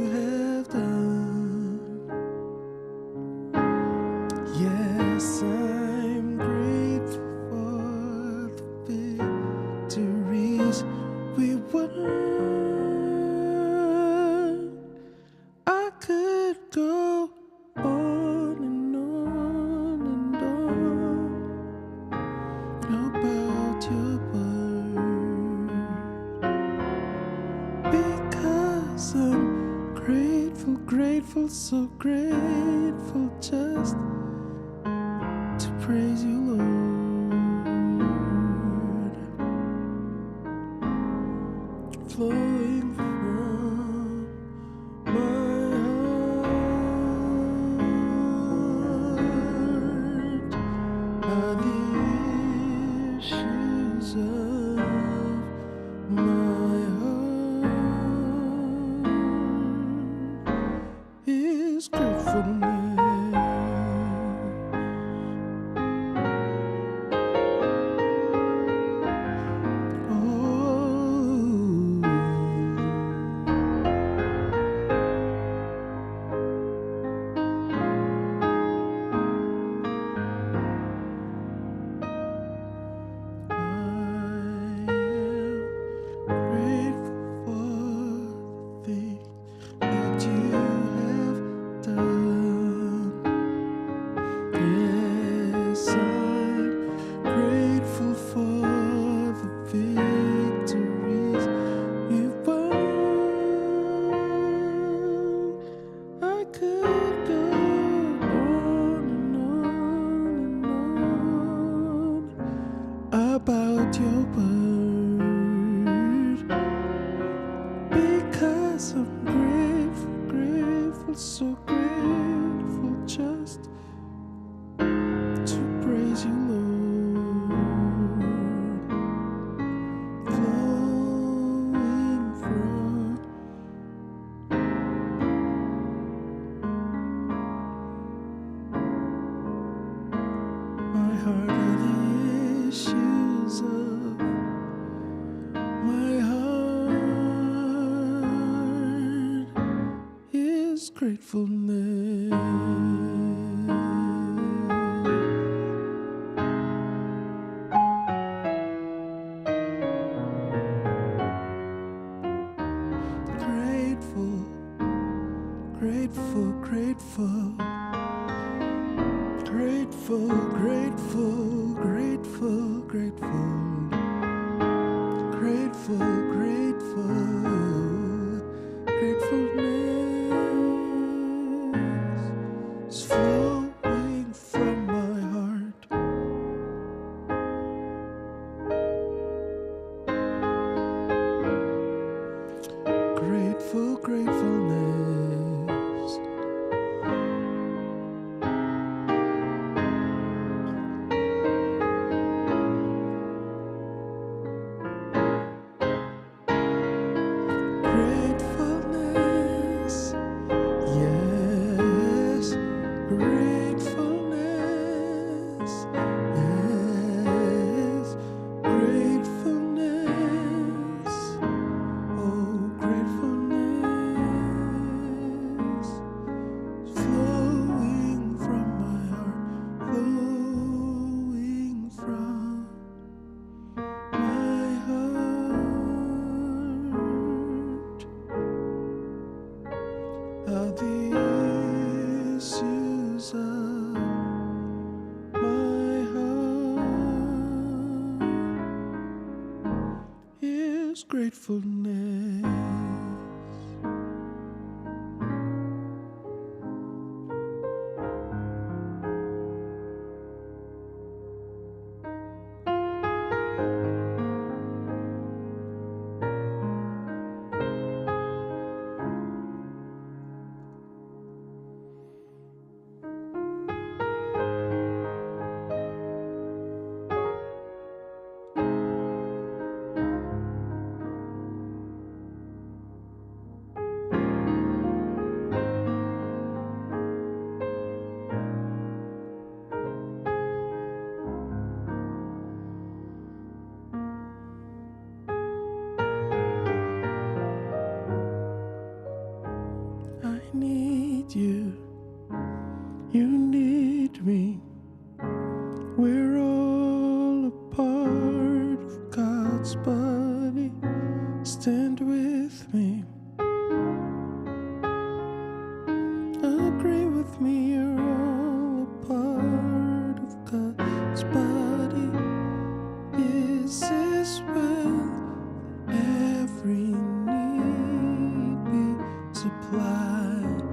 have done. Yes, I'm grateful for the victories we won. I could go on and on and on about your word, because I'm grateful, grateful, so grateful just to praise you, Lord, flowing from my heart are the issues of my heart is gratefulness. About your word, because I'm grateful, grateful, so grateful just to praise you, Lord, flowing from my heart are the issues of my heart is gratefulness. Grateful, grateful, grateful, grateful, grateful, grateful, grateful, grateful, grateful, gratefulness is flowing from my heart. Grateful, gratefulness. Gratefulness, yes, gratefulness, yes, gratefulness, oh, gratefulness, flowing from my heart, flowing from my heart are the issues of my heart is gratefulness. need you. You need me. We're all a part of God's body. Stand with me. Agree with me. You're all a part of God's body. This is when every need be supplied.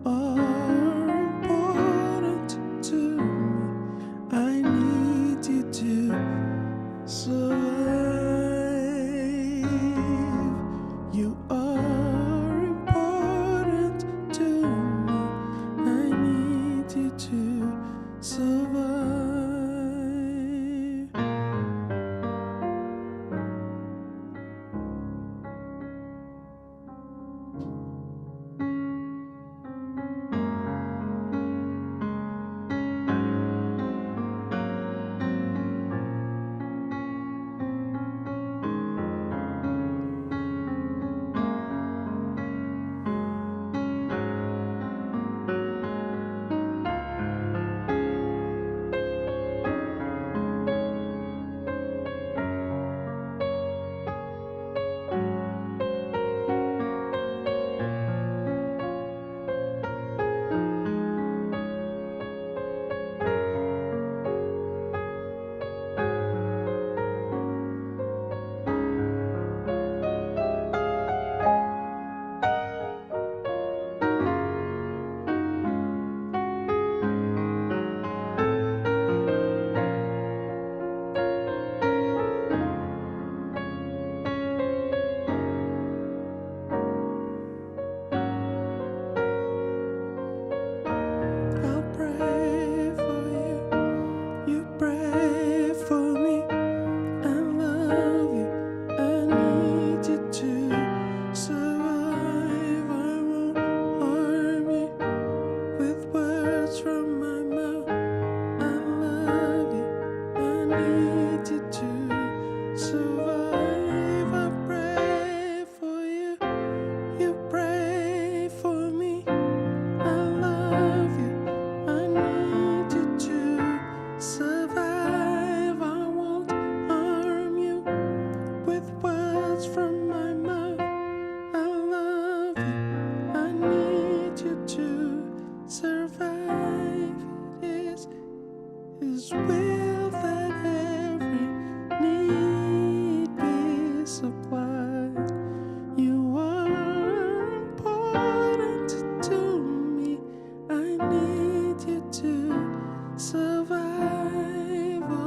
Are important to me. I need you to survive. You are important to me. I need you to survive. I'll pray for you. You pray for me. I love you. I need you to survive. I won't harm you with words from my mouth. I love you. I need you to survive. I pray for you. You pray for me. I love you. I need you to survive. I won't harm you with words from my mouth. I love you. I need you to survive. It is His will that every need be supplied. You are important to me. I need you to survive. Oh.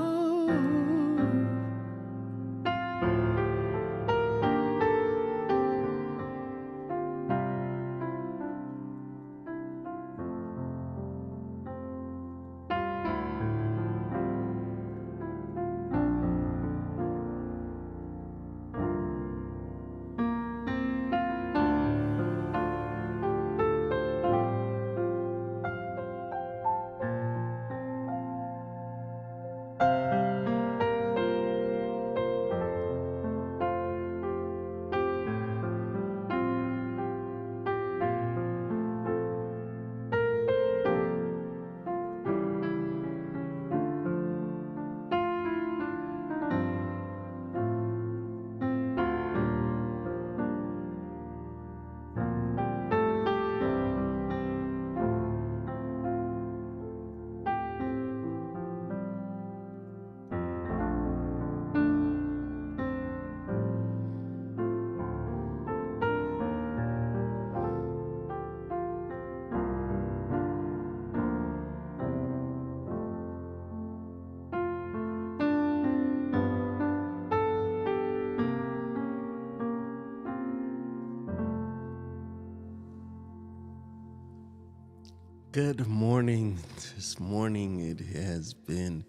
Good morning. This morning it has been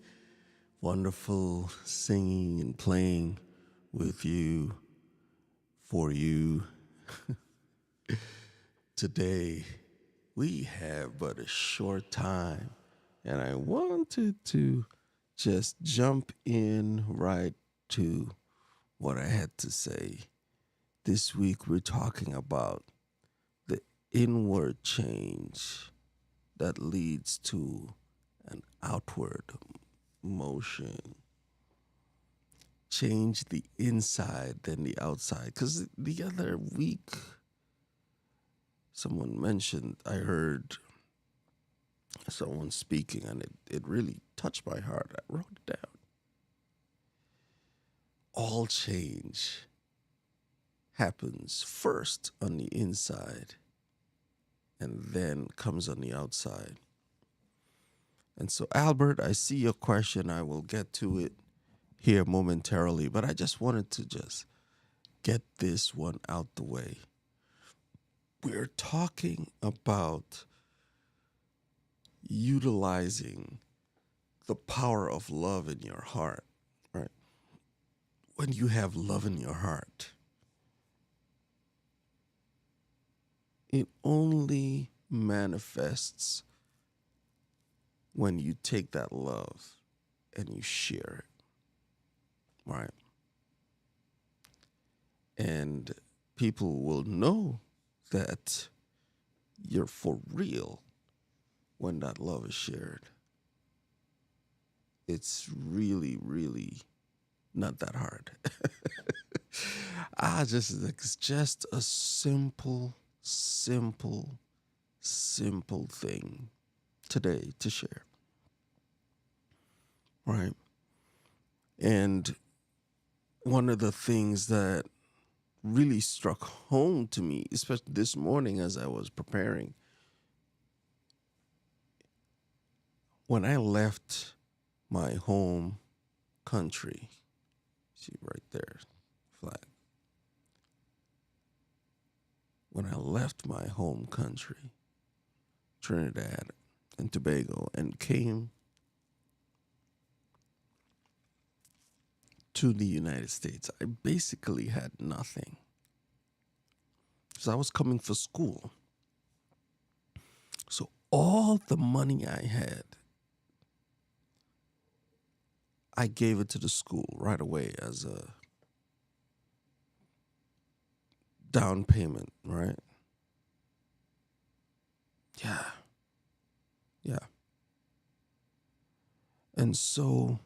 wonderful singing and playing with you, for you. Today we have but a short time, and I wanted to just jump in right to what I had to say. This week we're talking about the inward change that leads to an outward motion. Change the inside than the outside. Because the other week, someone mentioned, I heard someone speaking, and it really touched my heart. I wrote it down. All change happens first on the inside and then comes on the outside. And so, Albert, I see your question. I will get to it here momentarily, but I just wanted to just get this one out the way. We're talking about utilizing the power of love in your heart, right? When you have love in your heart, it only manifests when you take that love and you share it, right? And people will know that you're for real when that love is shared. It's really, really not that hard. It's just a simple thing today to share, right? And one of the things that really struck home to me, especially this morning as I was preparing, when I left my home country, see right there, flag. When I left my home country, Trinidad and Tobago, and came to the United States, I basically had nothing. So I was coming for school. So all the money I had, I gave it to the school right away as a down payment, right? Yeah. And so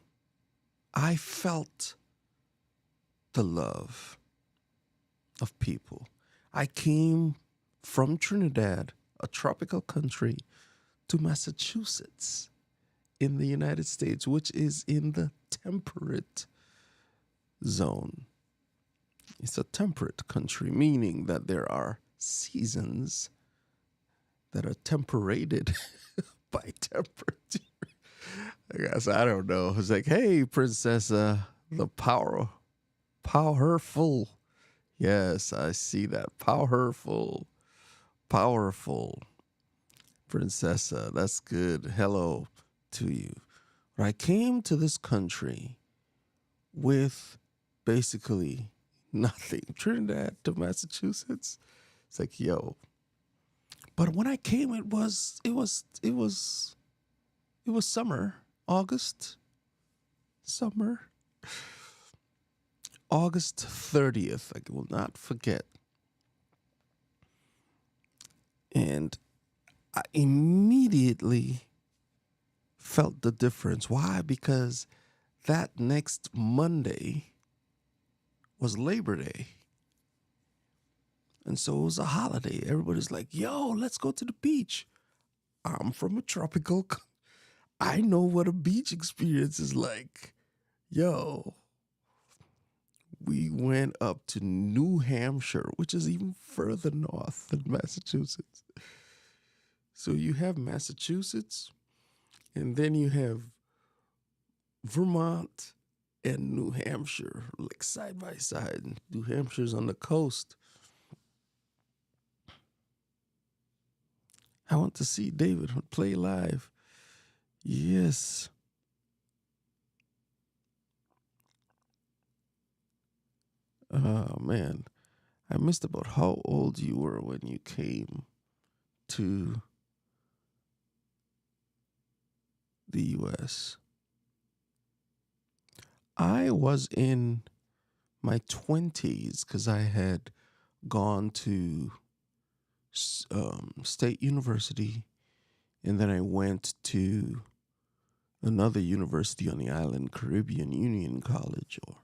I felt the love of people. I came from Trinidad, a tropical country, to Massachusetts in the United States, which is in the temperate zone. It's a temperate country, meaning that there are seasons that are temperated by temperature. I guess I don't know. It's like, hey, Princess, the powerful. Yes, I see that. Powerful. Princessa, that's good. Hello to you. But I came to this country with basically nothing. Trinidad to Massachusetts. It's like, yo. But when I came, it was summer, summer, August 30th. I will not forget. And I immediately felt the difference. Why? Because that next Monday was Labor Day. And so it was a holiday. Everybody's like, yo, let's go to the beach. I'm from a tropical. I know what a beach experience is like. Yo, we went up to New Hampshire, which is even further north than Massachusetts. So you have Massachusetts, and then you have Vermont and New Hampshire, like side by side. New Hampshire's on the coast. I want to see David play live. Yes. Oh, man. I missed about how old you were when you came to the U.S. I was in my 20s because I had gone to State University, and then I went to another university on the island, Caribbean Union College, or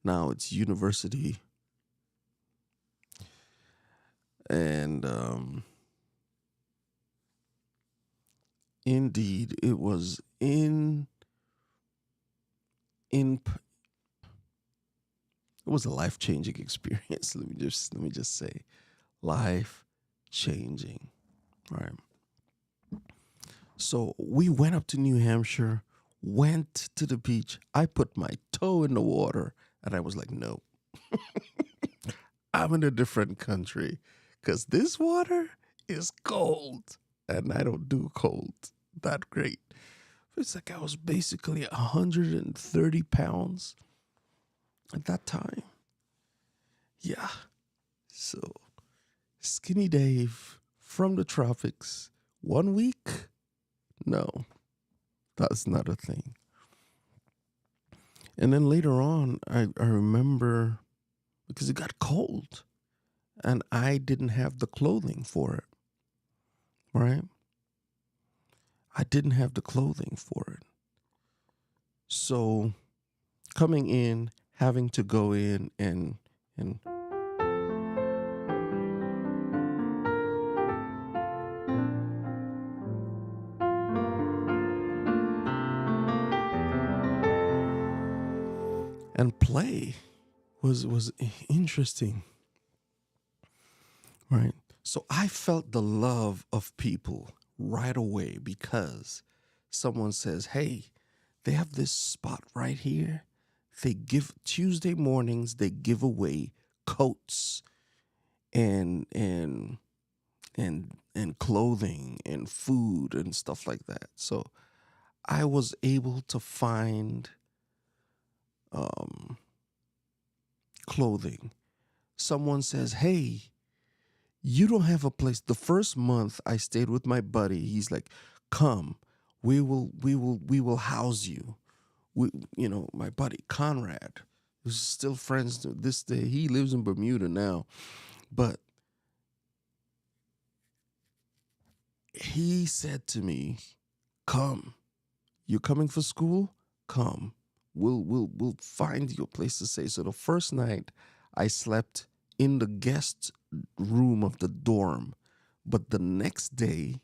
now it's University. And indeed, it was in it was a life-changing experience. Let me just say, life-changing. All right. So we went up to New Hampshire, went to the beach. I put my toe in the water, and I was like, no, I'm in a different country because this water is cold, and I don't do cold that great. It's like I was basically 130 pounds at that time. Yeah. So skinny Dave from the tropics, 1 week? No, that's not a thing. And then later on, I remember because it got cold and I didn't have the clothing for it, right? I didn't have the clothing for it. So coming in, having to go in and play was interesting, right? So I felt the love of people right away because someone says, "Hey, they have this spot right here. They give Tuesday mornings. They give away coats and clothing and food and stuff like that." So I was able to find um, clothing. Someone says, "Hey, you don't have a place." The first month I stayed with my buddy. He's like, "Come, we will house you." My buddy Conrad, who's still friends to this day. He lives in Bermuda now, but he said to me, "Come, you're coming for school? Come, we'll find you a place to stay." So the first night, I slept in the guest room of the dorm, but the next day,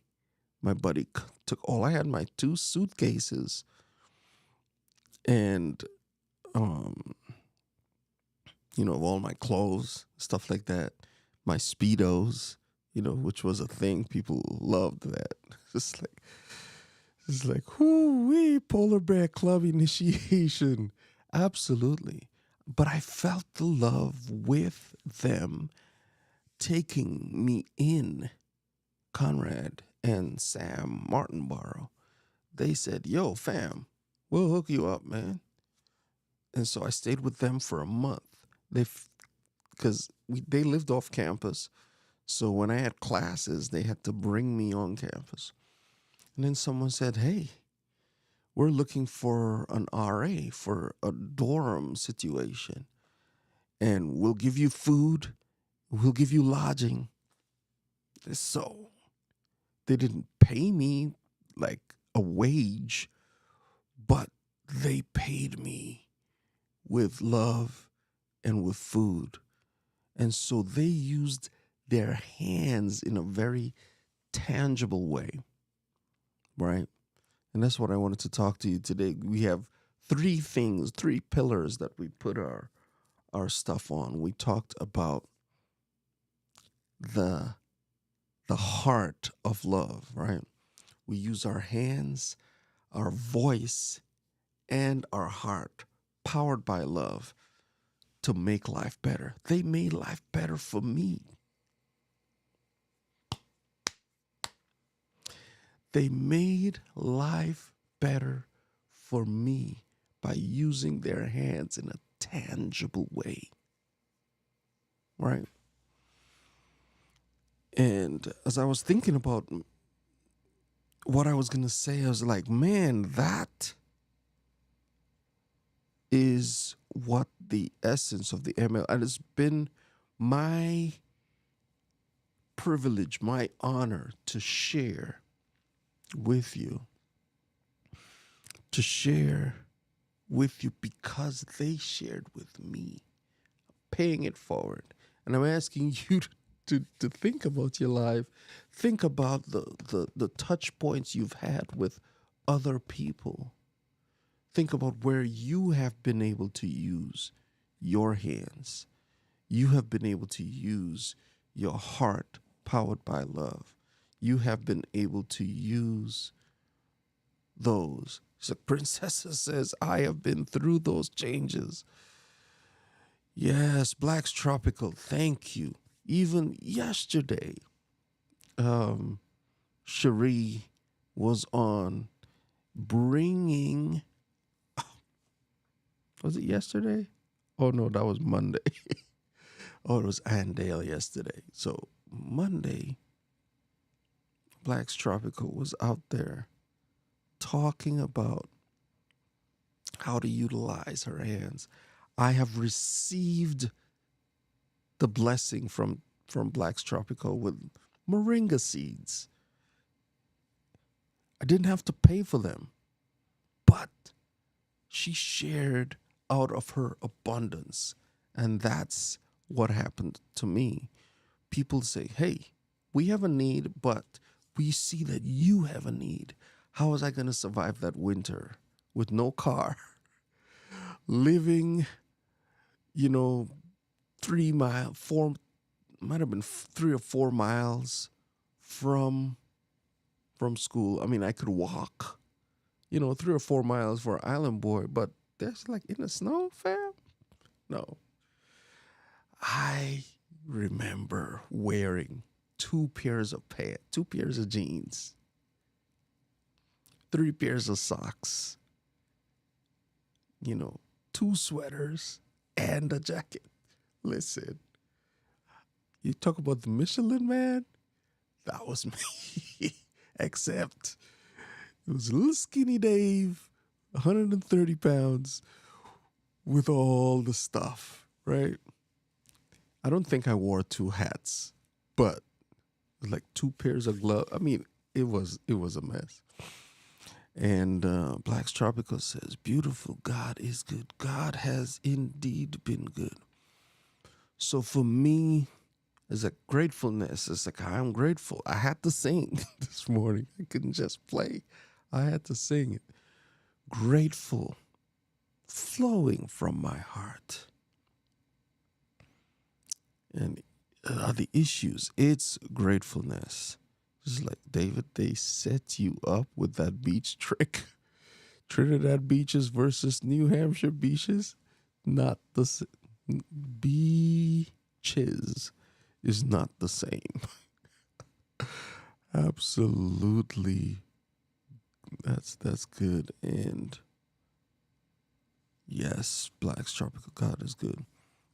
my buddy took all I had, my 2 suitcases, and all my clothes, stuff like that, my Speedos, which was a thing. People loved that. It's like, whoo-wee, polar bear club initiation. Absolutely. But I felt the love with them taking me in. Conrad and Sam Martinborough, they said, "Yo, fam, we'll hook you up, man." And so I stayed with them for a month. They lived off campus. So when I had classes, they had to bring me on campus. And then someone said, "Hey, we're looking for an RA for a dorm situation. And we'll give you food, we'll give you lodging." So they didn't pay me like a wage, but they paid me with love and with food. And so they used their hands in a very tangible way, right? And that's what I wanted to talk to you today. We have 3 pillars that we put our stuff on. We talked about the heart of love, right? We use our hands, our voice, and our heart, powered by love, to make life better. They made life better for me. They made life better for me by using their hands in a tangible way, right? And as I was thinking about what I was going to say, I was like, man, that is what the essence of the ML, and it's been my privilege, my honor to share with you, to share with you because they shared with me, paying it forward. And I'm asking you to think about your life. Think about the touch points you've had with other people. Think about where you have been able to use your hands. You have been able to use your heart powered by love. You have been able to use those. So Princessa says, I have been through those changes. Yes, Black's Tropical, thank you. Even yesterday, Cherie was on bringing, was it yesterday? Oh no, that was Monday. Oh, it was Andale yesterday. So Monday, Black's Tropical was out there talking about how to utilize her hands. I have received the blessing from Black's Tropical with moringa seeds. I didn't have to pay for them, but she shared out of her abundance. And that's what happened to me. People say, hey, we have a need, but we see that you have a need. How was I going to survive that winter with no car, living, might have been 3 or 4 miles from school. I mean, I could walk, 3 or 4 miles for an island boy, but there's like in the snow, fam? No. I remember wearing 2 pairs of pants, 2 pairs of jeans, 3 pairs of socks, 2 sweaters and a jacket. Listen, you talk about the Michelin man? That was me. Except it was a little skinny Dave, 130 pounds, with all the stuff, right? I don't think I wore 2 hats, but like 2 pairs of gloves. I mean, it was a mess. And Black's Tropical says, beautiful, God is good. God has indeed been good. So for me, it's a gratefulness. It's like, I'm grateful. I had to sing this morning. I couldn't just play. I had to sing it. Grateful, flowing from my heart. And the issues, it's gratefulness. Just like David, they set you up with that beach trick. Trinidad beaches versus New Hampshire beaches. Not the beaches is not the same. Absolutely. That's good. And yes, Black's Tropical God is good.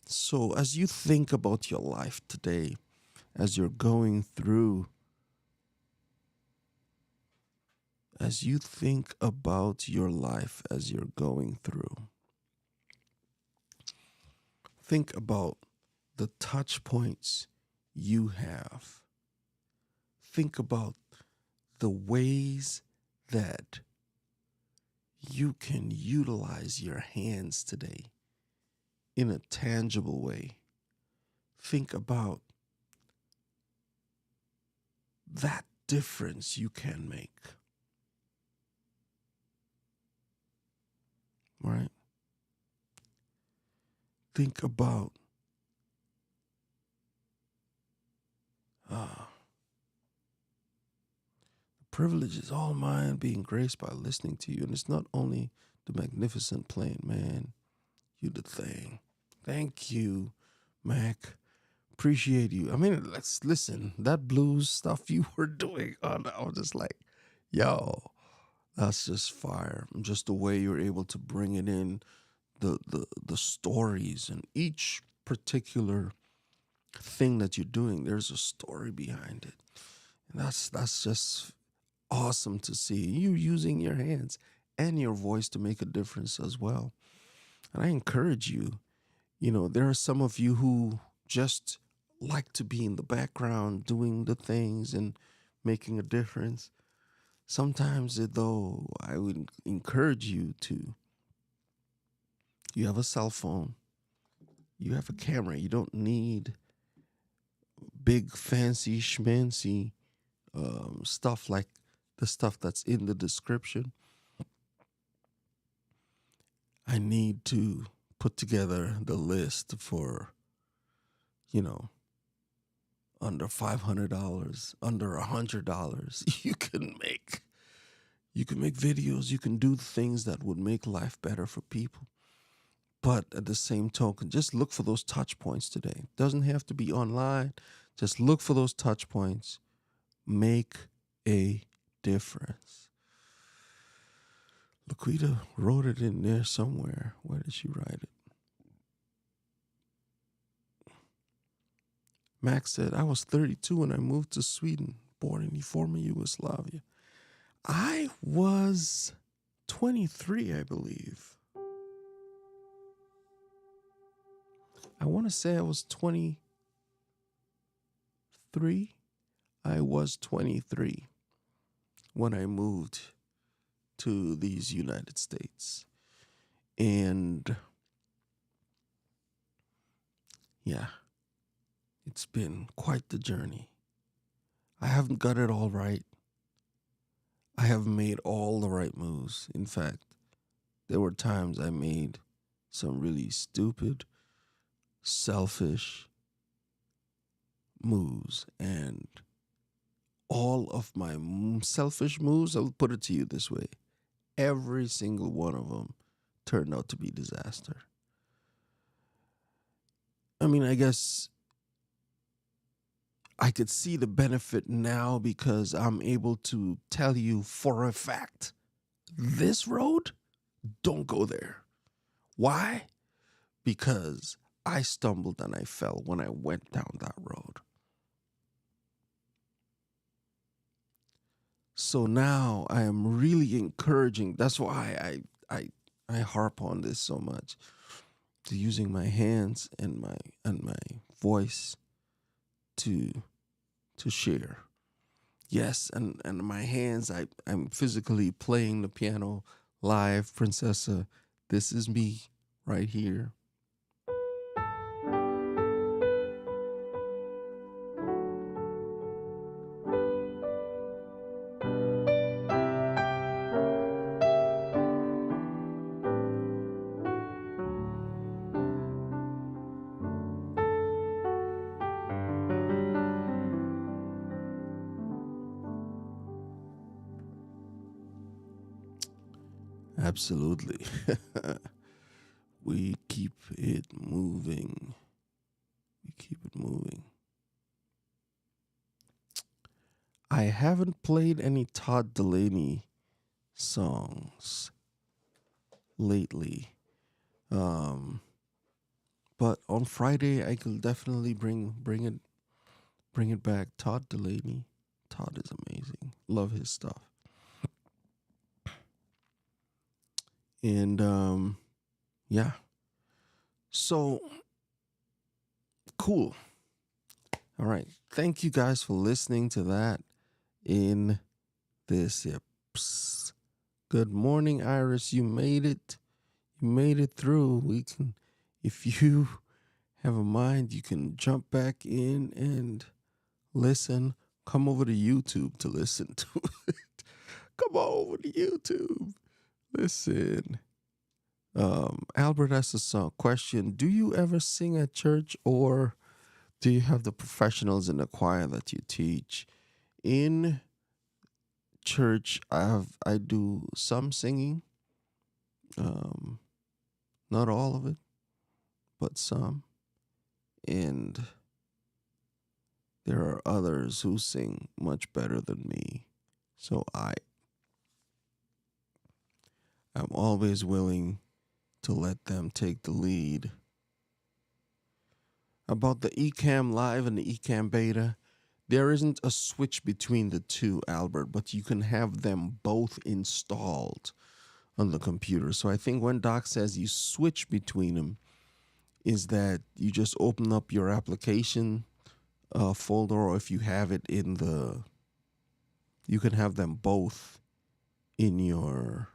So as you think about your life today, as you're going through, as you think about your life as you're going through, think about the touch points you have. Think about the ways that you can utilize your hands today in a tangible way. Think about that difference you can make. Right? Think about the privilege is all mine being graced by listening to you. And it's not only the magnificent playing, man. You the thing. Thank you, Mac. Appreciate you. I mean, let's listen. That blues stuff you were doing on, I was just like, yo, that's just fire. Just the way you're able to bring it in, the stories, and each particular thing that you're doing, there's a story behind it. And that's just awesome to see. You using your hands and your voice to make a difference as well. And I encourage you, there are some of you who just like to be in the background doing the things and making a difference. Sometimes, though, I would encourage you to, you have a cell phone, you have a camera, you don't need big, fancy, schmancy stuff like the stuff that's in the description. I need to put together the list for, you know, under $500, under $100. You can make videos, you can do things that would make life better for people. But at the same token, just look for those touch points today. It doesn't have to be online. Just look for those touch points. Make a difference. Laquita wrote it in there somewhere. Where did she write it? Max said, I was 32 when I moved to Sweden, born in the former Yugoslavia. I was 23, I believe. I want to say I was 23. I was 23 when I moved to these United States. And yeah, it's been quite the journey. I haven't got it all right. I have made all the right moves. In fact, there were times I made some really stupid, selfish moves. And all of my selfish moves, I'll put it to you this way. Every single one of them turned out to be disaster. I mean, I guess I could see the benefit now because I'm able to tell you for a fact, this road, don't go there. Why? Because I stumbled and I fell when I went down that road. So now I am really encouraging. That's why I harp on this so much. To using my hands and my voice to share. Yes, and my hands, I'm physically playing the piano live, Princessa. This is me right here. Absolutely. We keep it moving. We keep it moving. I haven't played any Todd Delaney songs lately. But on Friday I could definitely bring it back. Todd Delaney. Todd is amazing. Love his stuff. And yeah. So cool. All right. Thank you guys for listening to that in this. Good morning, Iris. You made it. You made it through. We can, if you have a mind, you can jump back in and listen. Come over to YouTube to listen to it. Come over to YouTube. Listen. Albert asks a song question. Do you ever sing at church, or do you have the professionals in the choir that you teach? In church, I do some singing. Not all of it, but some. And there are others who sing much better than me. So I'm always willing to let them take the lead. About the Ecamm Live and the Ecamm Beta, there isn't a switch between the two, Albert, but you can have them both installed on the computer. So I think when Doc says you switch between them, is that you just open up your application folder, or if you have it in the, you can have them both in your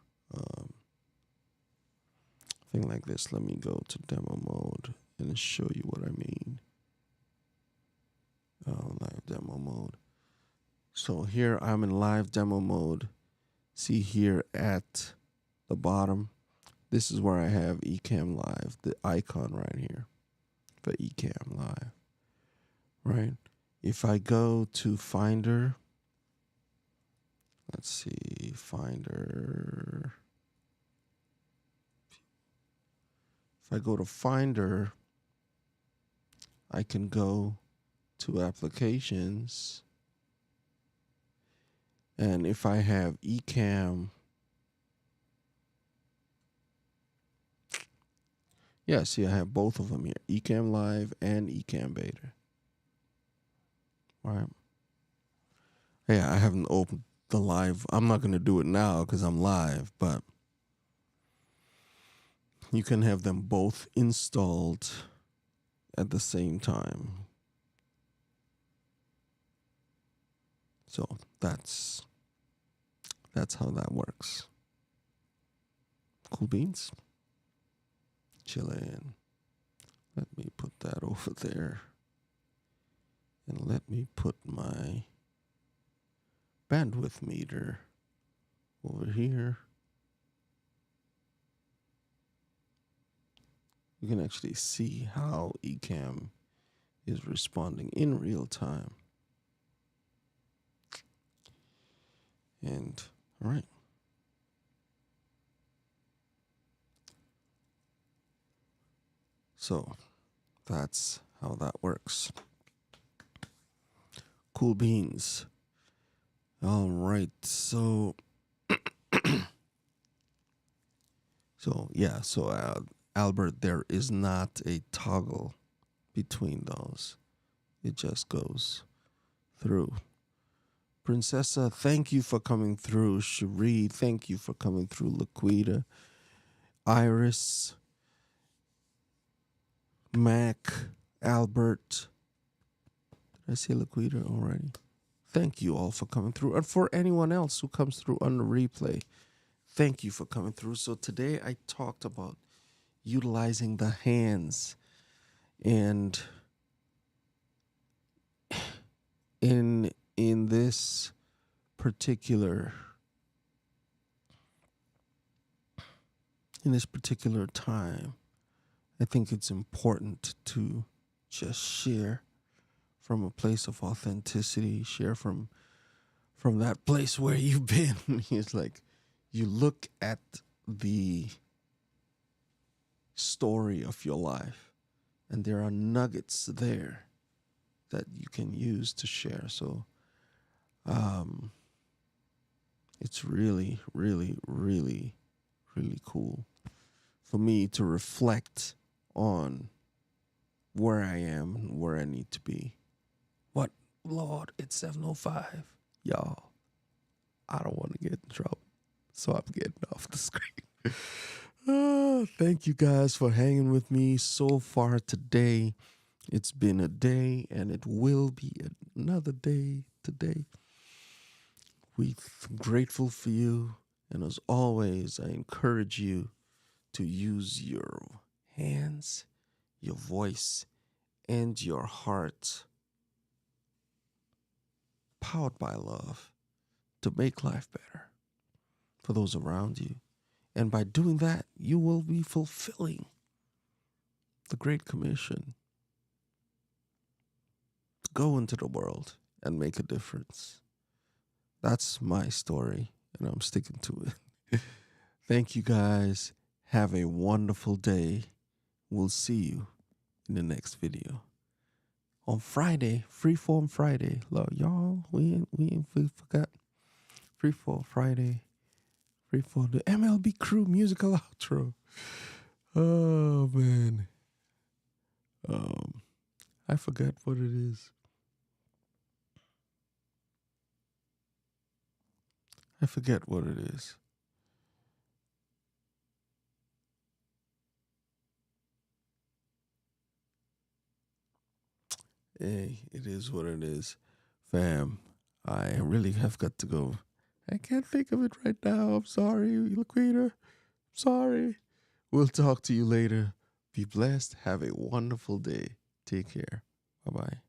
thing like this. Let me go to demo mode and show you what I mean. Live demo mode. So here I'm in live demo mode. See here at the bottom, this is where I have Ecamm Live, the icon right here for Ecamm Live, right? If I go to Finder, let's see, Finder. If I go to Finder, I can go to Applications, and if I have Ecamm, yeah, see, I have both of them here, Ecamm Live and Ecamm Beta. Right. Yeah, I haven't opened the live. I'm not going to do it now because I'm live, but you can have them both installed at the same time. So that's how that works. Cool beans. Chillin'. Let me put that over there. And let me put my bandwidth meter over here. You can actually see how Ecamm is responding in real time. And all right. So that's how that works. Cool beans. All right. So Albert, there is not a toggle between those. It just goes through. Princessa, thank you for coming through. Cherie, thank you for coming through. Laquita, Iris, Mac, Albert. Did I say Laquita already? Thank you all for coming through. And for anyone else who comes through on the replay, thank you for coming through. So today I talked about utilizing the hands, and in this particular time, I think it's important to just share from a place of authenticity, share from that place where you've been. It's like you look at the story of your life, and there are nuggets there that you can use to share. So it's really, really, really, really cool for me to reflect on where I am and where I need to be. What? Lord, it's 7:05. Y'all, I don't want to get in trouble, so I'm getting off the screen. Thank you guys for hanging with me so far today. It's been a day, and it will be another day today. We're grateful for you, and as always, I encourage you to use your hands, your voice, and your heart, powered by love, to make life better for those around you. And by doing that, you will be fulfilling the Great Commission. Go into the world and make a difference. That's my story, and I'm sticking to it. Thank you guys. Have a wonderful day. We'll see you in the next video. On Friday, Freeform Friday. Look, y'all, we forgot. Freeform Friday. Freeform, the MLB Crew musical outro. Oh, man. I forgot what it is. I forget what it is. Hey, it is what it is. Fam, I really have got to go. I can't think of it right now. I'm sorry, Laquita. Sorry. We'll talk to you later. Be blessed. Have a wonderful day. Take care. Bye bye.